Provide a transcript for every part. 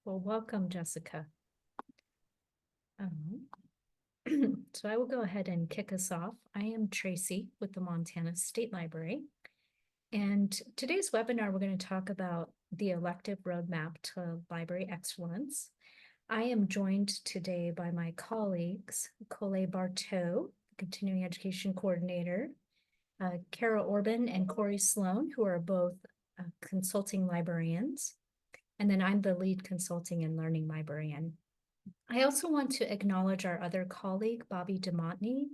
Well, welcome, Jessica. Um, so I will go ahead and kick us off. I am Tracy with the Montana State Library. And today's webinar, we're going to talk about the elective roadmap to library excellence. I am joined today by my colleagues, Colette Barteau, Continuing Education Coordinator, Kara Orban and Corey Sloan, who are both consulting librarians. And then I'm the lead consulting and learning librarian. I also want to acknowledge our other colleague, Bobby DeMontney,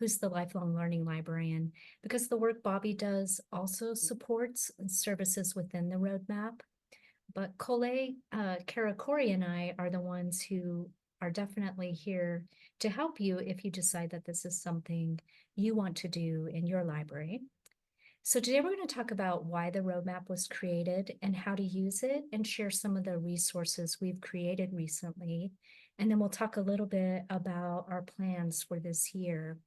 who's the lifelong learning librarian, because the work Bobby does also supports services within the roadmap. But Colette, Kara, Corey, and I are the ones who are definitely here to help you if you decide that this is something you want to do in your library. So today we're going to talk about why the roadmap was created and how to use it, and share some of the resources we've created recently. And then we'll talk a little bit about our plans for this year.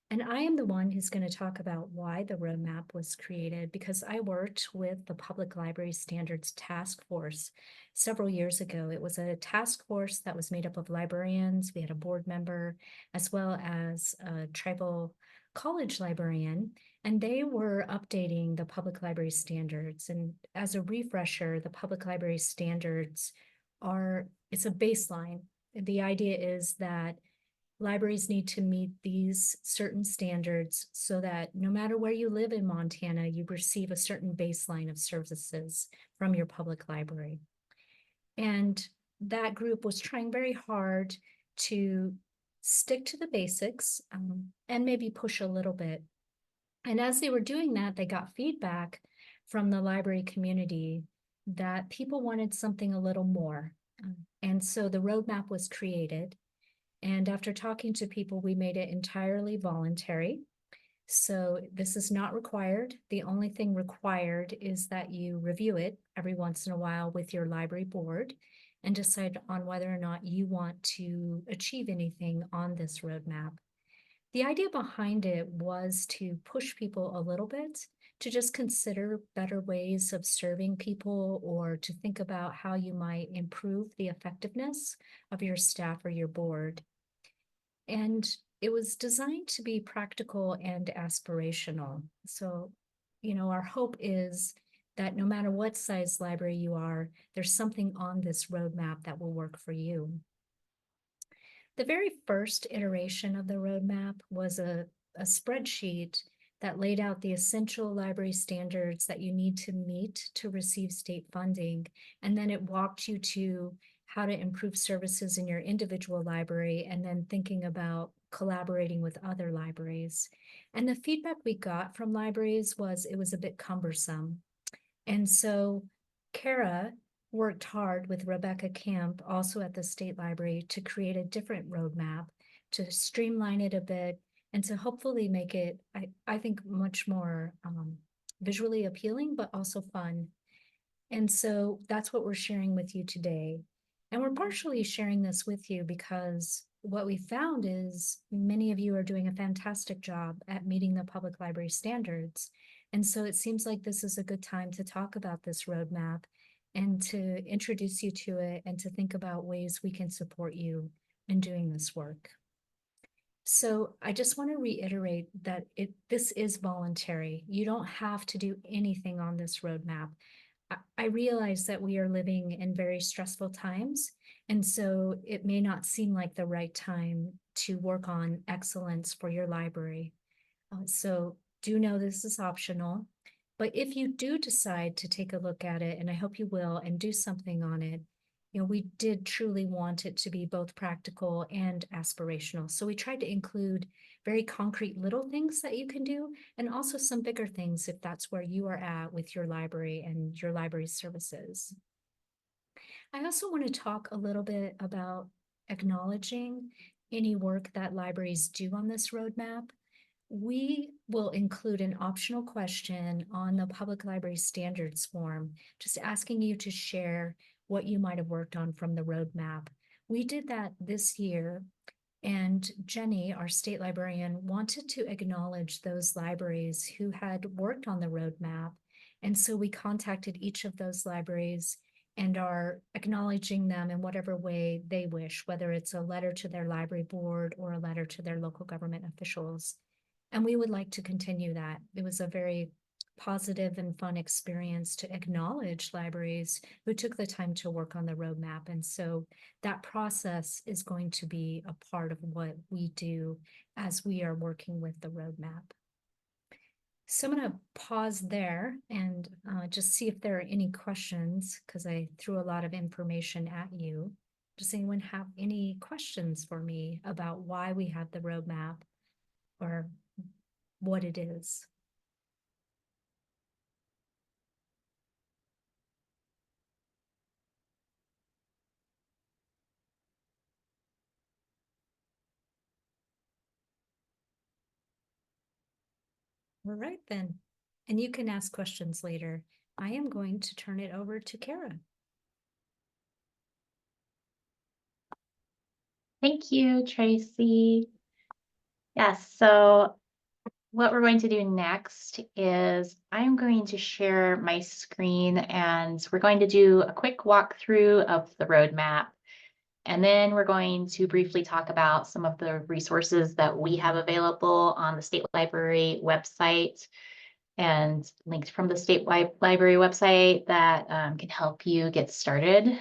And I am the one who's going to talk about why the roadmap was created, because I worked with the Public Library Standards Task Force several years ago. It was a task force that was made up of librarians. We had a board member, as well as a tribal college librarian, and they were updating the public library standards. And as a refresher, the public library standards it's a baseline. The idea is that libraries need to meet these certain standards so that no matter where you live in Montana, you receive a certain baseline of services from your public library. And that group was trying very hard to stick to the basics and maybe push a little bit. And as they were doing that, they got feedback from the library community that people wanted something a little more. And so the roadmap was created. And after talking to people, we made it entirely voluntary. So this is not required. The only thing required is that you review it every once in a while with your library board and decide on whether or not you want to achieve anything on this roadmap. The idea behind it was to push people a little bit to just consider better ways of serving people, or to think about how you might improve the effectiveness of your staff or your board. And it was designed to be practical and aspirational. So, our hope is that no matter what size library you are, there's something on this roadmap that will work for you. The very first iteration of the roadmap was a spreadsheet that laid out the essential library standards that you need to meet to receive state funding. And then it walked you to how to improve services in your individual library, and then thinking about collaborating with other libraries. And the feedback we got from libraries was it was a bit cumbersome. And so Kara worked hard with Rebecca Camp, also at the State Library, to create a different roadmap, to streamline it a bit, and to hopefully make it, I think, much more visually appealing, but also fun. And so that's what we're sharing with you today. And we're partially sharing this with you because what we found is many of you are doing a fantastic job at meeting the public library standards. And so it seems like this is a good time to talk about this roadmap and to introduce you to it, and to think about ways we can support you in doing this work. So I just want to reiterate that this is voluntary. You don't have to do anything on this roadmap. I realize that we are living in very stressful times, and so it may not seem like the right time to work on excellence for your library. So do know this is optional, but if you do decide to take a look at it, and I hope you will, and do something on it, we did truly want it to be both practical and aspirational. So we tried to include very concrete little things that you can do, and also some bigger things if that's where you are at with your library and your library services. I also want to talk a little bit about acknowledging any work that libraries do on this roadmap. We will include an optional question on the Public Library Standards form, just asking you to share what you might have worked on from the roadmap. We did that this year, and Jenny, our state librarian, wanted to acknowledge those libraries who had worked on the roadmap. And so we contacted each of those libraries and are acknowledging them in whatever way they wish, whether it's a letter to their library board or a letter to their local government officials. And we would like to continue that. It was a very positive and fun experience to acknowledge libraries who took the time to work on the roadmap. And so that process is going to be a part of what we do as we are working with the roadmap. So I'm going to pause there and just see if there are any questions, because I threw a lot of information at you. Does anyone have any questions for me about why we have the roadmap or what it is? All right, then. And you can ask questions later. I am going to turn it over to Kara. Thank you, Tracy. Yes, so what we're going to do next is I'm going to share my screen and we're going to do a quick walkthrough of the roadmap. And then we're going to briefly talk about some of the resources that we have available on the State Library website and linked from the State Library website that can help you get started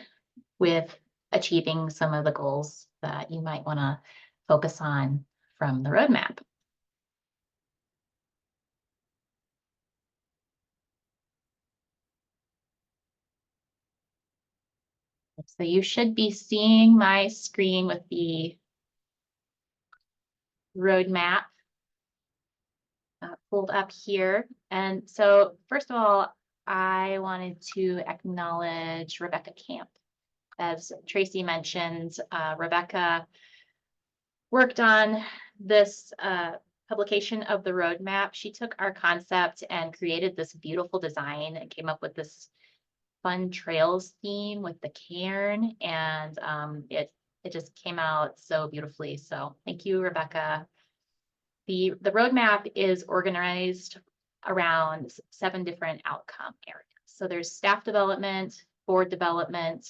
with achieving some of the goals that you might want to focus on from the roadmap. So you should be seeing my screen with the roadmap pulled up here. And so first of all, I wanted to acknowledge Rebecca Camp. As Tracy mentioned, Rebecca worked on this publication of the roadmap. She took our concept and created this beautiful design and came up with this fun trails theme with the cairn, and it just came out so beautifully. So thank you, Rebecca. The roadmap is organized around 7 different outcome areas. So there's staff development, board development,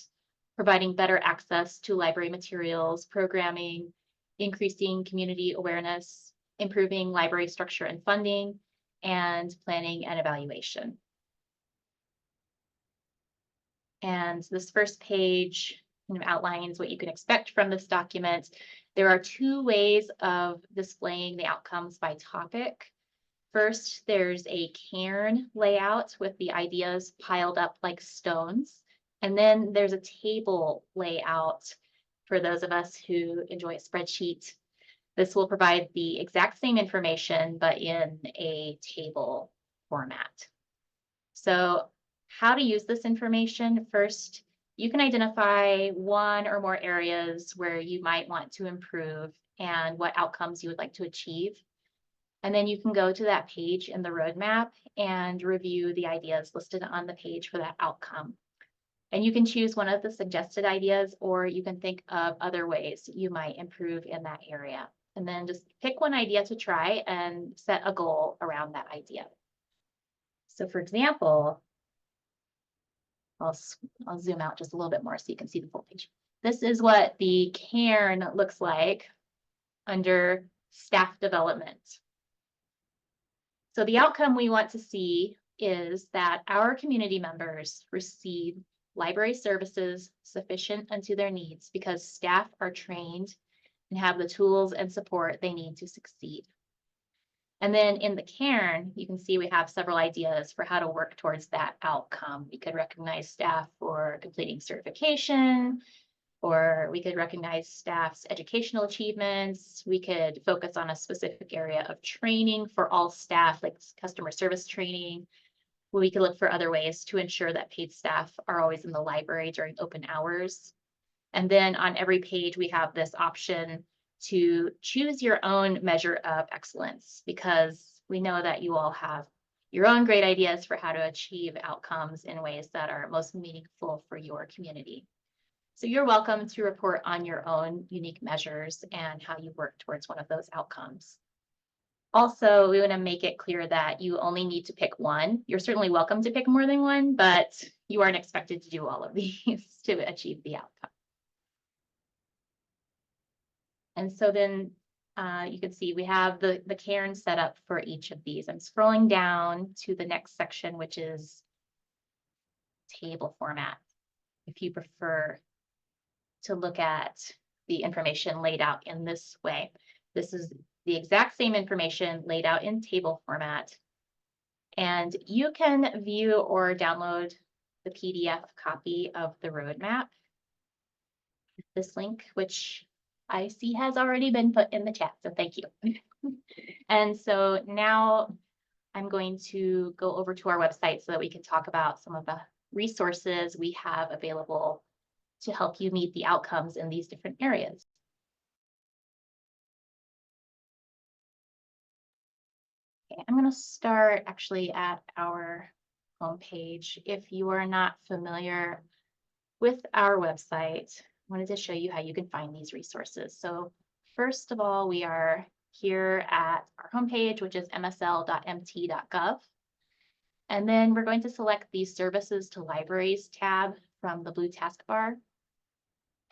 providing better access to library materials, programming, increasing community awareness, improving library structure and funding, and planning and evaluation. And this first page kind of outlines what you can expect from this document. There are 2 ways of displaying the outcomes by topic. First, there's a cairn layout with the ideas piled up like stones. And then there's a table layout for those of us who enjoy a spreadsheet. This will provide the exact same information, but in a table format. So how to use this information? First, you can identify 1 or more areas where you might want to improve and what outcomes you would like to achieve. And then you can go to that page in the roadmap and review the ideas listed on the page for that outcome. And you can choose one of the suggested ideas, or you can think of other ways you might improve in that area. And then just pick one idea to try and set a goal around that idea. So for example, I'll zoom out just a little bit more so you can see the full page. This is what the cairn looks like under staff development. So the outcome we want to see is that our community members receive library services sufficient unto their needs because staff are trained and have the tools and support they need to succeed. And then in the cairn, you can see we have several ideas for how to work towards that outcome. We could recognize staff for completing certification, or we could recognize staff's educational achievements. We could focus on a specific area of training for all staff, like customer service training. We could look for other ways to ensure that paid staff are always in the library during open hours. And then on every page, we have this option to choose your own measure of excellence, because we know that you all have your own great ideas for how to achieve outcomes in ways that are most meaningful for your community. So you're welcome to report on your own unique measures and how you work towards one of those outcomes. Also, we want to make it clear that you only need to pick one. You're certainly welcome to pick more than one, but you aren't expected to do all of these to achieve the outcome. And so then you can see we have the cairn set up for each of these. I'm scrolling down to the next section, which is table format. If you prefer to look at the information laid out in this way, this is the exact same information laid out in table format. And you can view or download the PDF copy of the roadmap. This link, which I see has already been put in the chat, so thank you. And so now I'm going to go over to our website so that we can talk about some of the resources we have available to help you meet the outcomes in these different areas. Okay, I'm going to start actually at our homepage. If you are not familiar with our website, I wanted to show you how you can find these resources. So first of all, we are here at our homepage, which is msl.mt.gov. And then we're going to select the Services to Libraries tab from the blue taskbar.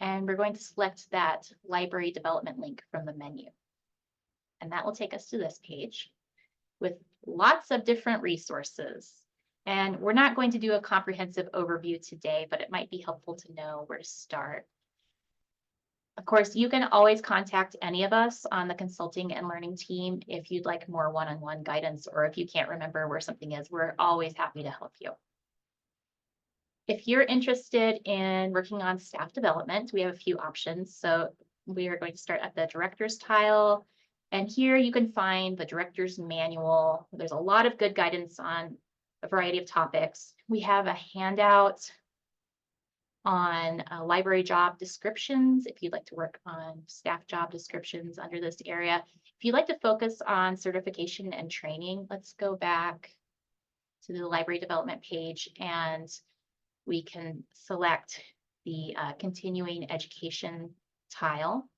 And we're going to select that library development link from the menu. And that will take us to this page with lots of different resources. And we're not going to do a comprehensive overview today, but it might be helpful to know where to start. Of course, you can always contact any of us on the consulting and learning team if you'd like more one-on-one guidance, or if you can't remember where something is, we're always happy to help you. If you're interested in working on staff development, we have a few options. So we are going to start at the director's tile. And here you can find the director's manual. There's a lot of good guidance on a variety of topics. We have a handout on library job descriptions, if you'd like to work on staff job descriptions under this area. If you'd like to focus on certification and training, let's go back to the library development page and we can select the continuing education tile.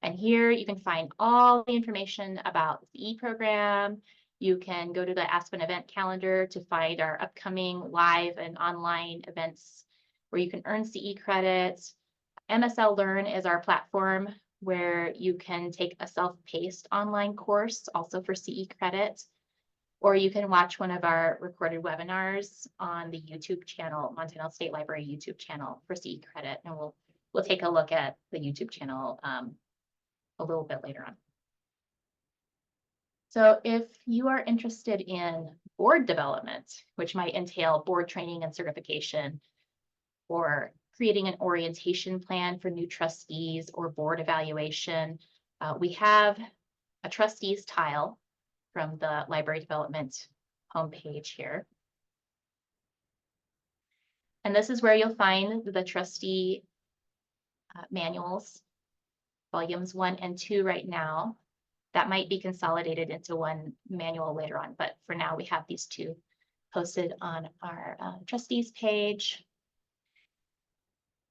And here you can find all the information about the CE program. You can go to the Aspen event calendar to find our upcoming live and online events where you can earn CE credits. MSL Learn is our platform where you can take a self-paced online course also for CE credit, or you can watch one of our recorded webinars on the YouTube channel, Montana State Library YouTube channel for CE credit. And we'll take a look at the YouTube channel a little bit later on. So if you are interested in board development, which might entail board training and certification, or creating an orientation plan for new trustees or board evaluation, we have a trustees tile from the library development homepage here. And this is where you'll find the trustee manuals, volumes 1 and 2 right now. That might be consolidated into one manual later on, but for now we have these two posted on our trustees page.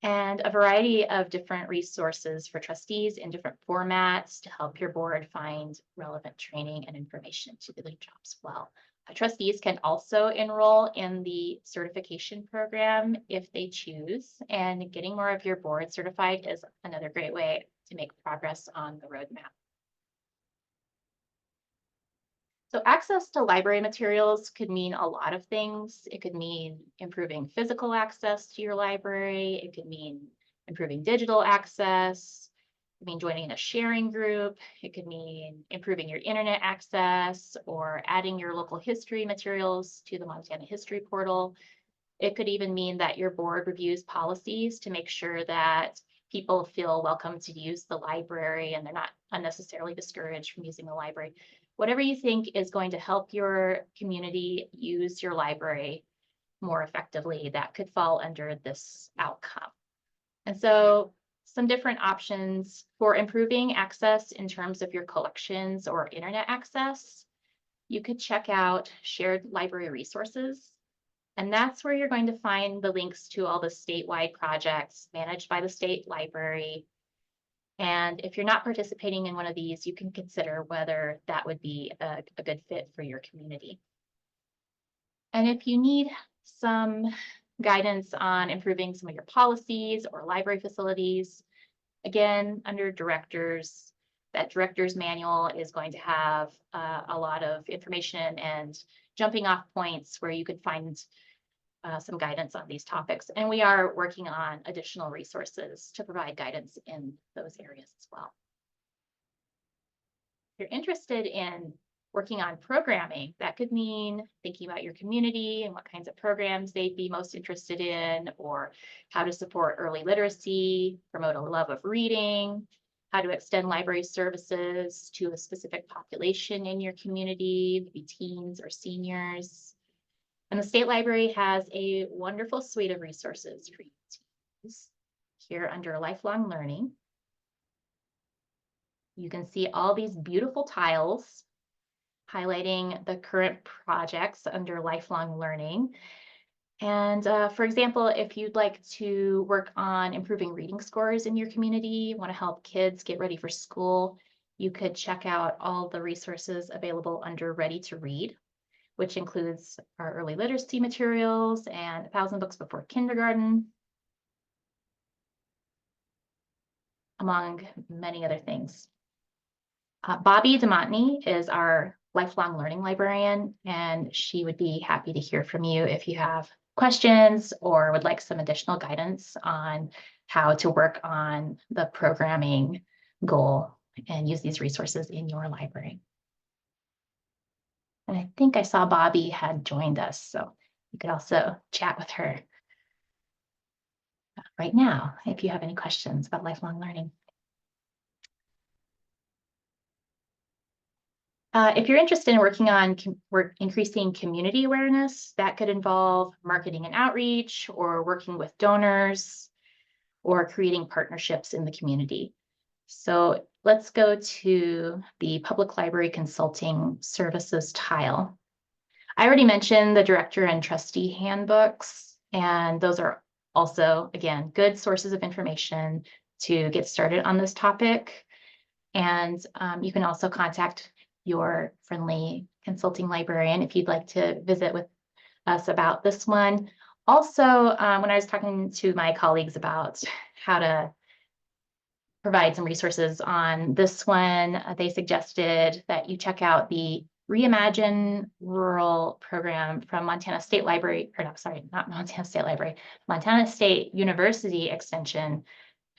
And a variety of different resources for trustees in different formats to help your board find relevant training and information to do their jobs well. Trustees can also enroll in the certification program if they choose, and getting more of your board certified is another great way to make progress on the roadmap. So access to library materials could mean a lot of things. It could mean improving physical access to your library. It could mean improving digital access. It could mean joining a sharing group. It could mean improving your internet access or adding your local history materials to the Montana History Portal. It could even mean that your board reviews policies to make sure that people feel welcome to use the library and they're not unnecessarily discouraged from using the library. Whatever you think is going to help your community use your library more effectively, that could fall under this outcome. And so some different options for improving access in terms of your collections or internet access. You could check out shared library resources. And that's where you're going to find the links to all the statewide projects managed by the state library. And if you're not participating in one of these, you can consider whether that would be a good fit for your community. And if you need some guidance on improving some of your policies or library facilities, again, under directors, that director's manual is going to have a lot of information and jumping off points where you could find some guidance on these topics. And we are working on additional resources to provide guidance in those areas as well. If you're interested in working on programming, that could mean thinking about your community and what kinds of programs they'd be most interested in, or how to support early literacy, promote a love of reading, how to extend library services to a specific population in your community, maybe teens or seniors. And the State Library has a wonderful suite of resources for you to use here under Lifelong Learning. You can see all these beautiful tiles highlighting the current projects under Lifelong Learning. And for example, if you'd like to work on improving reading scores in your community, want to help kids get ready for school, you could check out all the resources available under Ready to Read, which includes our early literacy materials and 1,000 books before kindergarten, among many other things. Bobby DeMontney is our lifelong learning librarian, and she would be happy to hear from you if you have questions or would like some additional guidance on how to work on the programming goal and use these resources in your library. And I think I saw Bobby had joined us, so you could also chat with her right now if you have any questions about lifelong learning. If you're interested in working on increasing community awareness, that could involve marketing and outreach, or working with donors, or creating partnerships in the community. So let's go to the Public Library Consulting Services tile. I already mentioned the director and trustee handbooks, and those are also, again, good sources of information to get started on this topic. And you can also contact your friendly consulting librarian if you'd like to visit with us about this one. Also, when I was talking to my colleagues about how to provide some resources on this one, they suggested that you check out the Reimagine Rural program from Montana State Library, or no, sorry, not Montana State Library, Montana State University Extension,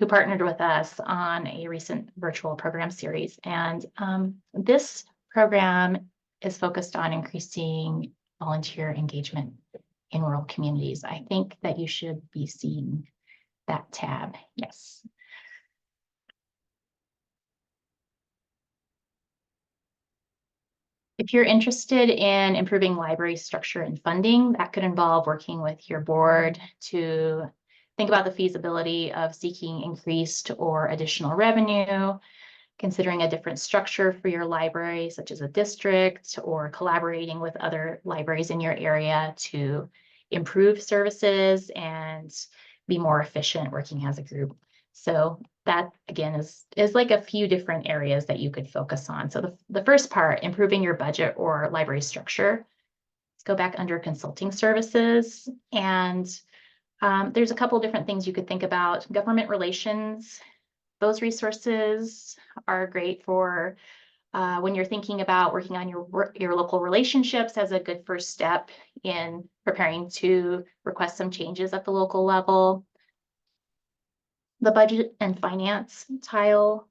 who partnered with us on a recent virtual program series. And this program is focused on increasing volunteer engagement in rural communities. I think that you should be seeing that tab. Yes. If you're interested in improving library structure and funding, that could involve working with your board to think about the feasibility of seeking increased or additional revenue, considering a different structure for your library, such as a district, or collaborating with other libraries in your area to improve services and be more efficient working as a group. So that, again, is like a few different areas that you could focus on. So the first part, improving your budget or library structure. Let's go back under consulting services. And there's a couple different things you could think about. Government relations. Those resources are great for when you're thinking about working on your local relationships as a good first step in preparing to request some changes at the local level. The budget and finance tile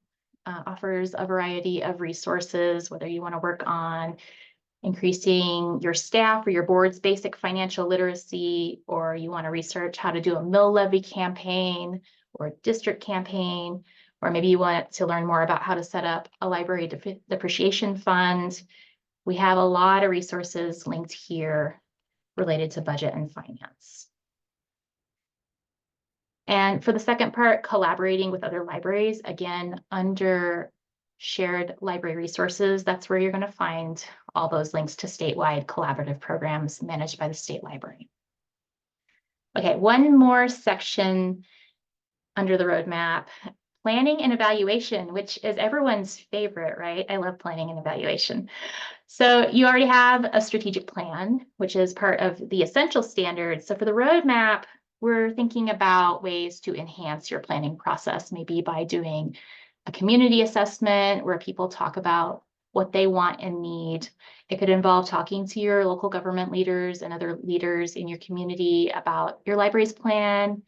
offers a variety of resources, whether you want to work on increasing your staff or your board's basic financial literacy, or you want to research how to do a mill levy campaign or a district campaign, or maybe you want to learn more about how to set up a library depreciation fund. We have a lot of resources linked here related to budget and finance. And for the second part, collaborating with other libraries, again, under shared library resources, that's where you're going to find all those links to statewide collaborative programs managed by the state library. Okay, one more section under the roadmap planning and evaluation, which is everyone's favorite, right? I love planning and evaluation. So you already have a strategic plan, which is part of the essential standards. So for the roadmap, we're thinking about ways to enhance your planning process, maybe by doing a community assessment where people talk about what they want and need. It could involve talking to your local government leaders and other leaders in your community about your library's plan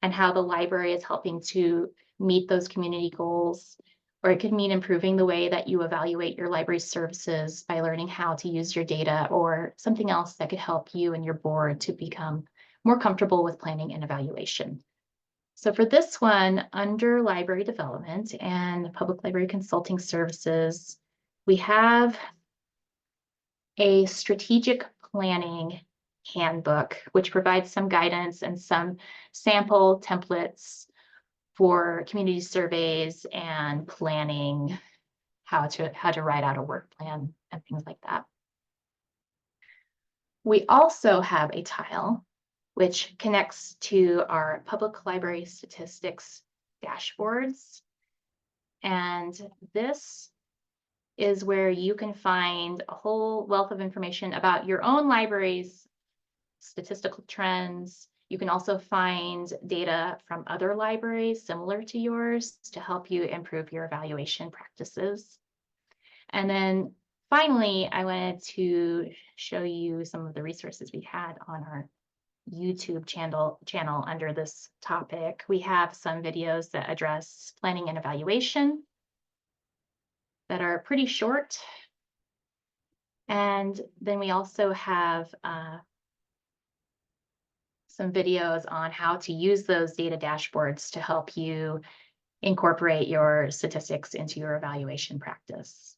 and how the library is helping to meet those community goals. Or it could mean improving the way that you evaluate your library's services by learning how to use your data, or something else that could help you and your board to become more comfortable with planning and evaluation. So for this one, under library development and public library consulting services, we have a strategic planning handbook, which provides some guidance and some sample templates for community surveys and planning, how to write out a work plan and things like that. We also have a tile which connects to our public library statistics dashboards. And this is where you can find a whole wealth of information about your own library's statistical trends. You can also find data from other libraries similar to yours to help you improve your evaluation practices. And then finally, I wanted to show you some of the resources we had on our YouTube channel under this topic. We have some videos that address planning and evaluation that are pretty short. And then we also have some videos on how to use those data dashboards to help you incorporate your statistics into your evaluation practice.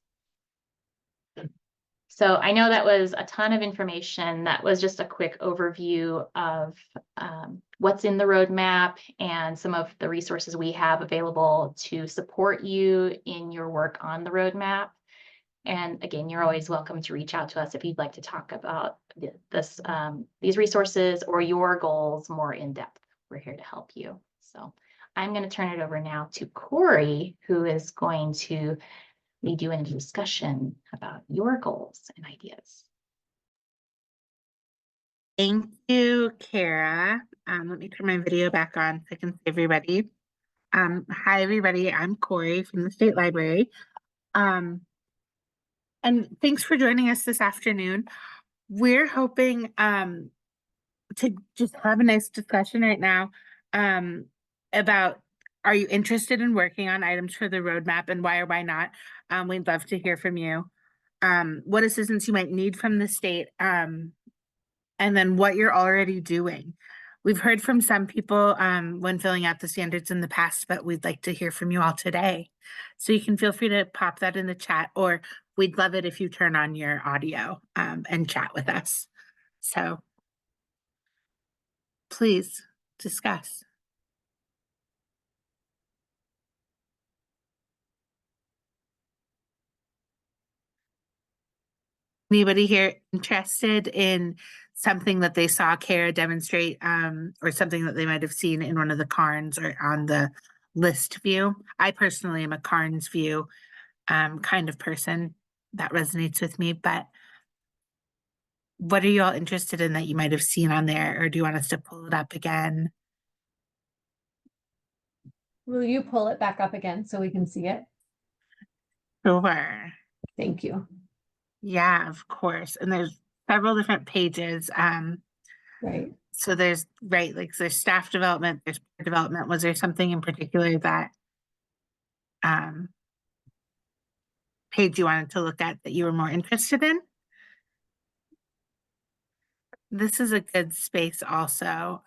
So I know that was a ton of information. That was just a quick overview of what's in the roadmap and some of the resources we have available to support you in your work on the roadmap. And again, you're always welcome to reach out to us if you'd like to talk about these resources or your goals more in depth. We're here to help you. So I'm going to turn it over now to Corey, who is going to lead you into discussion about your goals and ideas. Thank you, Kara. Let me turn my video back on so I can see everybody. Hi, everybody. I'm Corey from the State Library. And thanks for joining us this afternoon. We're hoping to just have a nice discussion right now about, are you interested in working on items for the roadmap, and why or why not? We'd love to hear from you. What assistance you might need from the state, and then what you're already doing. We've heard from some people when filling out the standards in the past, but we'd like to hear from you all today. So you can feel free to pop that in the chat, or we'd love it if you turn on your audio and chat with us. So please discuss. Anybody here interested in something that they saw Kara demonstrate, or something that they might have seen in one of the Carns or on the list view? I personally am a Carns view kind of person. That resonates with me, but what are you all interested in that you might have seen on there, or do you want us to pull it up again? Will you pull it back up again so we can see it? Sure. Thank you. Yeah, of course. And there's several different pages. Right. So there's there's staff development, there's development. Was there something in particular that page you wanted to look at that you were more interested in? This is a good space also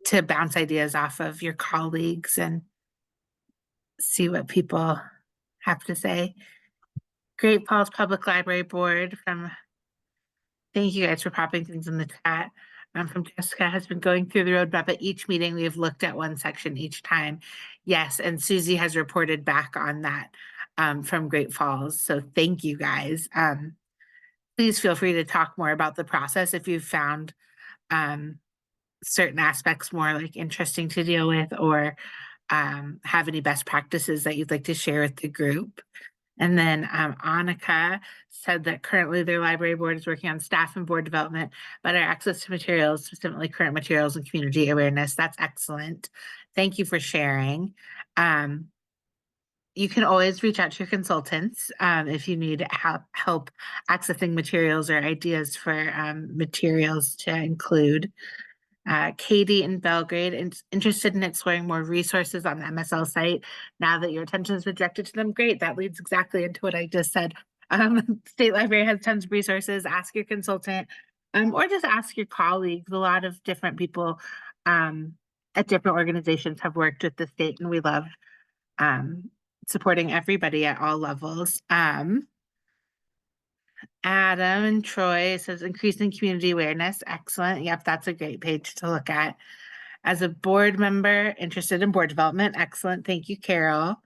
to bounce ideas off of your colleagues and see what people have to say. Great Falls Public Library Board thank you guys for popping things in the chat. From Jessica, has been going through the roadmap at each meeting. We have looked at one section each time. Yes, and Susie has reported back on that from Great Falls. So thank you guys. Please feel free to talk more about the process if you've found certain aspects more like interesting to deal with, or have any best practices that you'd like to share with the group. And then Annika said that currently their library board is working on staff and board development, better access to materials, specifically current materials and community awareness. That's excellent. Thank you for sharing. You can always reach out to your consultants if you need help accessing materials or ideas for materials to include. Katie in Belgrade, interested in exploring more resources on the MSL site now that your attention has been directed to them. Great, that leads exactly into what I just said. State Library has tons of resources. Ask your consultant or just ask your colleagues. A lot of different people at different organizations have worked with the state, and we love supporting everybody at all levels. Adam and Troy says increasing community awareness. Excellent. Yep, that's a great page to look at. As a board member interested in board development. Excellent. Thank you, Carol.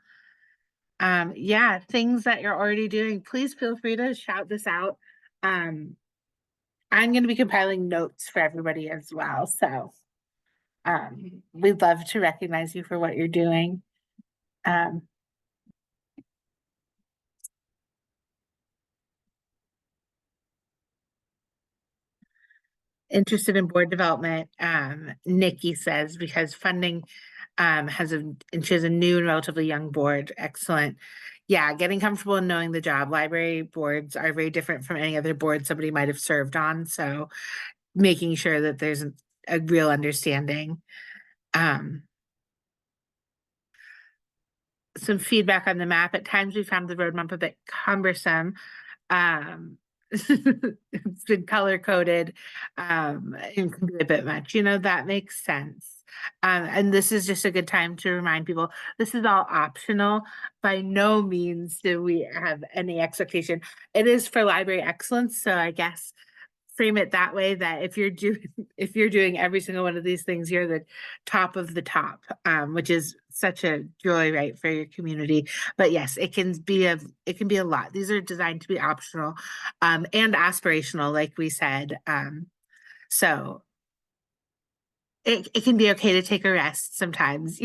Yeah, things that you're already doing, please feel free to shout this out. I'm going to be compiling notes for everybody as well. So we'd love to recognize you for what you're doing. Interested in board development, Nikki says, because funding and she has a new and relatively young board. Excellent. Yeah, getting comfortable in knowing the job. Library boards are very different from any other board somebody might have served on. So making sure that there's a real understanding. Some feedback on the map. At times we found the roadmap a bit cumbersome. It's been color coded and can be a bit much, that makes sense. And this is just a good time to remind people this is all optional. By no means do we have any expectation. It is for library excellence. So I guess frame it that way, that if you're doing every single one of these things, you're the top of the top, which is such a joy, right, for your community. But yes, it can be a lot. These are designed to be optional and aspirational, like we said. So it can be okay to take a rest sometimes,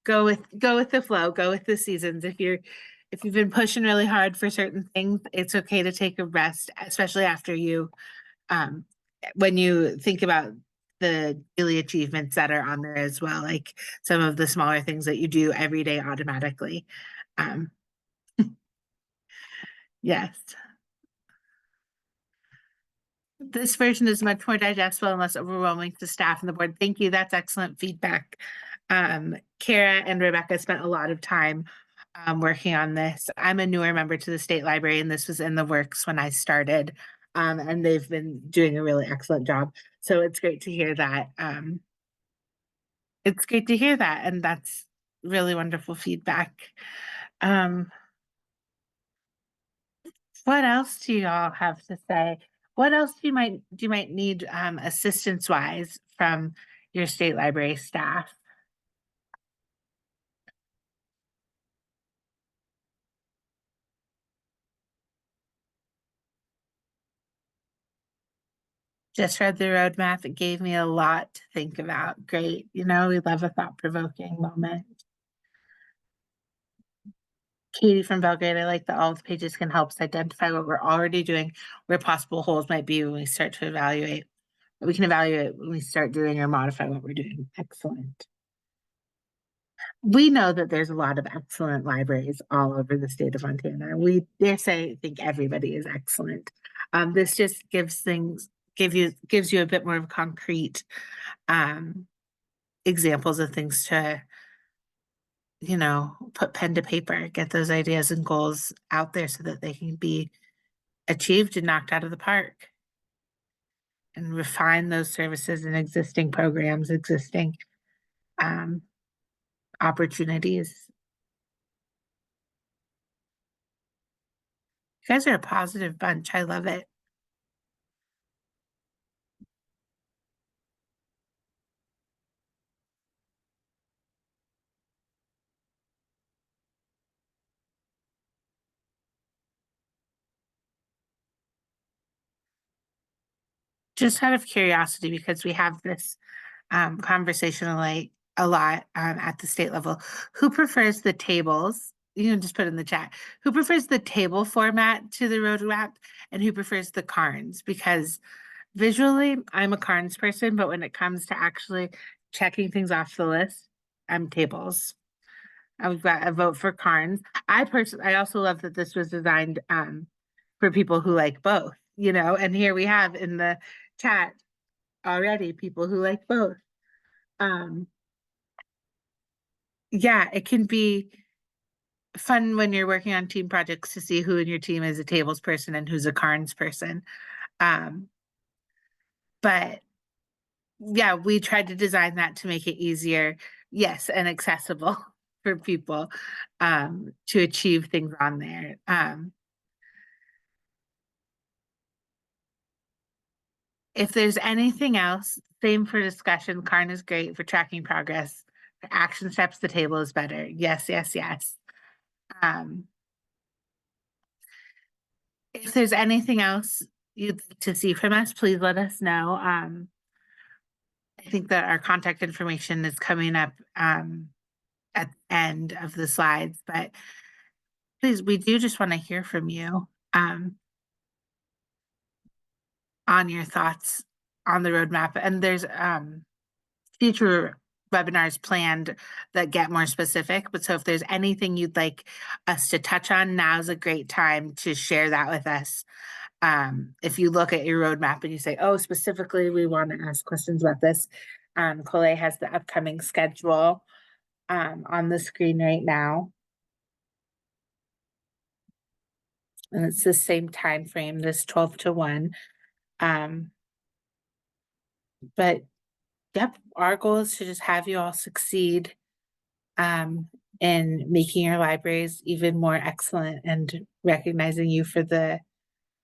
go with the flow, go with the seasons. If you've been pushing really hard for certain things, it's okay to take a rest, especially after when you think about the daily achievements that are on there as well, like some of the smaller things that you do every day automatically. Yes. This version is much more digestible and less overwhelming to staff and the board. Thank you. That's excellent feedback. Kara and Rebecca spent a lot of time working on this. I'm a newer member to the state library, and this was in the works when I started. And they've been doing a really excellent job. So it's great to hear that. It's great to hear that. And that's really wonderful feedback. What else do y'all have to say? What else do you might need assistance wise from your state library staff? Just read the roadmap. It gave me a lot to think about. Great. We love a thought-provoking moment. Katie from Belgrade, I like that all the pages can help us identify what we're already doing, where possible holes might be when we start to evaluate. We can evaluate when we start doing or modify what we're doing. Excellent. We know that there's a lot of excellent libraries all over the state of Montana. We dare say, think everybody is excellent. This just gives you a bit more of concrete examples of things to, put pen to paper, get those ideas and goals out there so that they can be achieved and knocked out of the park. And refine those services and existing programs, existing opportunities. You guys are a positive bunch. I love it. just out of curiosity, because we have this conversation a lot at the state level, who prefers the tables? You can just put in the chat. Who prefers the table format to the roadmap, and who prefers the Carnes? Because visually, I'm a Carnes person, but when it comes to actually checking things off the list, I'm tables. We've got a vote for Carnes. I also love that this was designed for people who like both, and here we have in the chat already people who like both. Yeah, it can be fun when you're working on team projects to see who in your team is a tables person and who's a Carnes person. But yeah, we tried to design that to make it easier, yes, and accessible for people to achieve things on there. If there's anything else, same for discussion. Carn is great for tracking progress. For action steps, the table is better. Yes, yes, yes. If there's anything else you'd like to see from us, please let us know. I think that our contact information is coming up at the end of the slides, but please, we do just want to hear from you on your thoughts on the roadmap. And there's future webinars planned that get more specific. But so if there's anything you'd like us to touch on, now's a great time to share that with us. If you look at your roadmap and you say, oh, specifically, we want to ask questions about this, Colette has the upcoming schedule on the screen right now. And it's the same time frame, this 12 to 1. But yep, our goal is to just have you all succeed in making your libraries even more excellent and recognizing you for the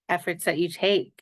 efforts that you take.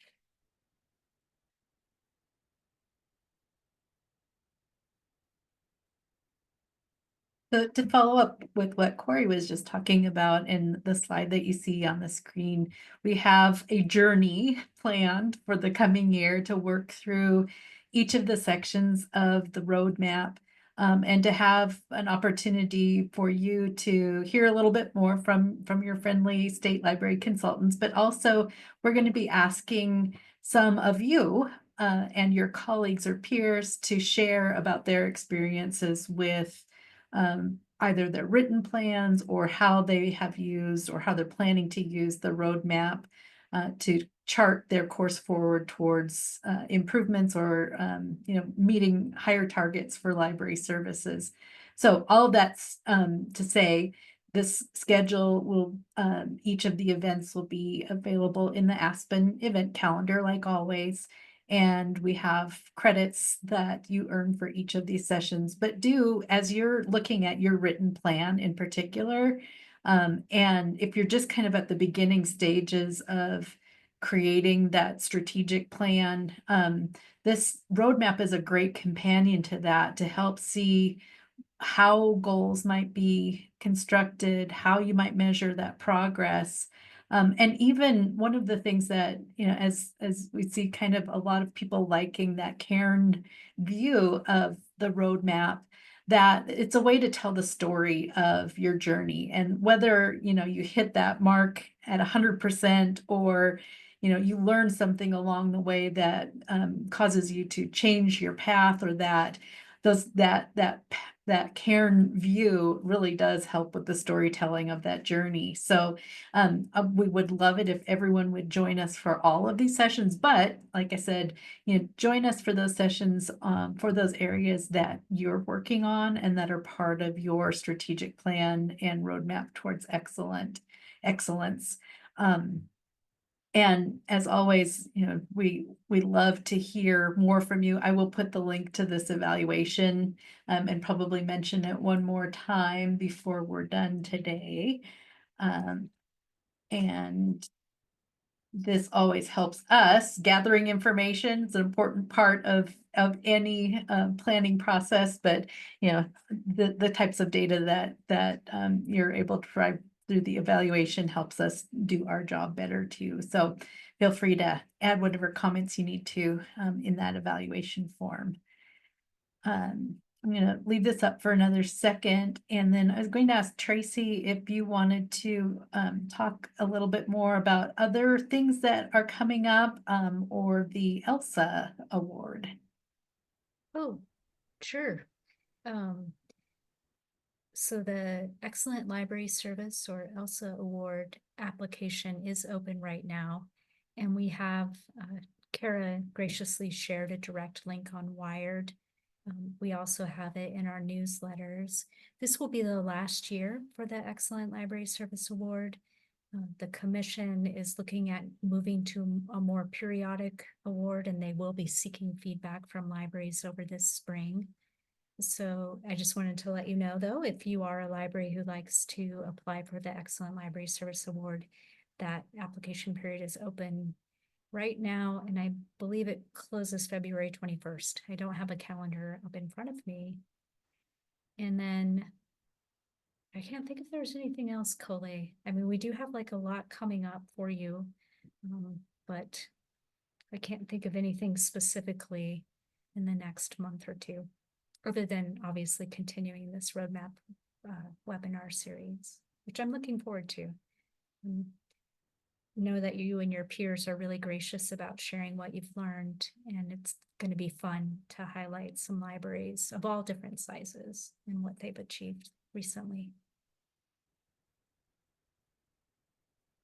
So to follow up with what Corey was just talking about in the slide that you see on the screen, we have a journey planned for the coming year to work through each of the sections of the roadmap, and to have an opportunity for you to hear a little bit more from your friendly state library consultants, but also we're going to be asking some of you and your colleagues or peers to share about their experiences with either their written plans or how they have used or how they're planning to use the roadmap to chart their course forward towards improvements or meeting higher targets for library services. So all that's to say, this schedule will, each of the events will be available in the Aspen event calendar, like always. And we have credits that you earn for each of these sessions. But do, as you're looking at your written plan in particular, and if you're just kind of at the beginning stages of creating that strategic plan, this roadmap is a great companion to that, to help see how goals might be constructed, how you might measure that progress. And even one of the things that, as we see kind of a lot of people liking that cairn view of the roadmap, that it's a way to tell the story of your journey, and whether, you hit that mark at 100% or, you learn something along the way that causes you to change your path, or that that cairn view really does help with the storytelling of that journey. So we would love it if everyone would join us for all of these sessions. But like I said, join us for those sessions for those areas that you're working on and that are part of your strategic plan and roadmap towards excellence. And as always, we love to hear more from you. I will put the link to this evaluation and probably mention it one more time before we're done today. And this always helps us. Gathering information is an important part of any planning process, but the types of data that you're able to provide through the evaluation helps us do our job better too. So feel free to add whatever comments you need to in that evaluation form. I'm gonna leave this up for another second, and then I was going to ask Tracy if you wanted to talk a little bit more about other things that are coming up or the ELSA award. Oh, sure. So the Excellent Library Service or ELSA Award application is open right now. And we have, Kara graciously shared a direct link on Wired. We also have it in our newsletters. This will be the last year for the Excellent Library Service Award. The commission is looking at moving to a more periodic award, and they will be seeking feedback from libraries over this spring. So I just wanted to let you know, though, if you are a library who likes to apply for the Excellent Library Service Award, that application period is open right now, and I believe it closes February 21st. I don't have a calendar up in front of me. And then I can't think if there's anything else, Coley. I mean, we do have like a lot coming up for you, but I can't think of anything specifically in the next month or two, other than obviously continuing this roadmap webinar series, which I'm looking forward to. Know that you and your peers are really gracious about sharing what you've learned, and it's going to be fun to highlight some libraries of all different sizes and what they've achieved recently.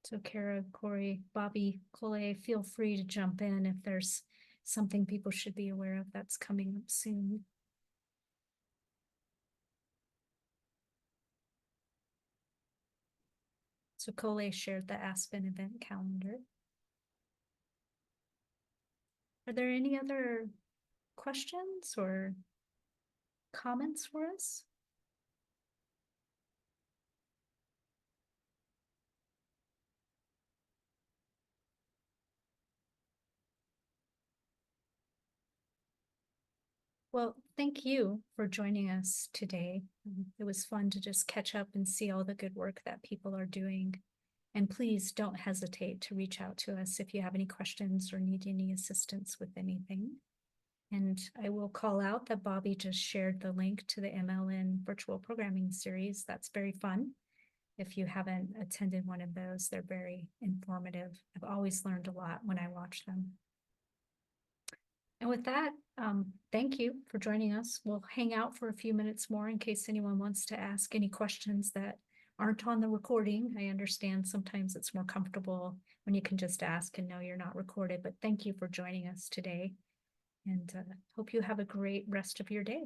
So Kara, Corey, Bobby, Cole, feel free to jump in if there's something people should be aware of that's coming up soon. So Cole shared the Aspen event calendar. Are there any other questions or comments for us? Well, thank you for joining us today. It was fun to just catch up and see all the good work that people are doing. And please don't hesitate to reach out to us if you have any questions or need any assistance with anything. And I will call out that Bobby just shared the link to the MLN virtual programming series. That's very fun. If you haven't attended one of those, they're very informative. I've always learned a lot when I watch them. And with that, thank you for joining us. We'll hang out for a few minutes more in case anyone wants to ask any questions that aren't on the recording. I understand sometimes it's more comfortable when you can just ask and know you're not recorded, but thank you for joining us today, and hope you have a great rest of your day.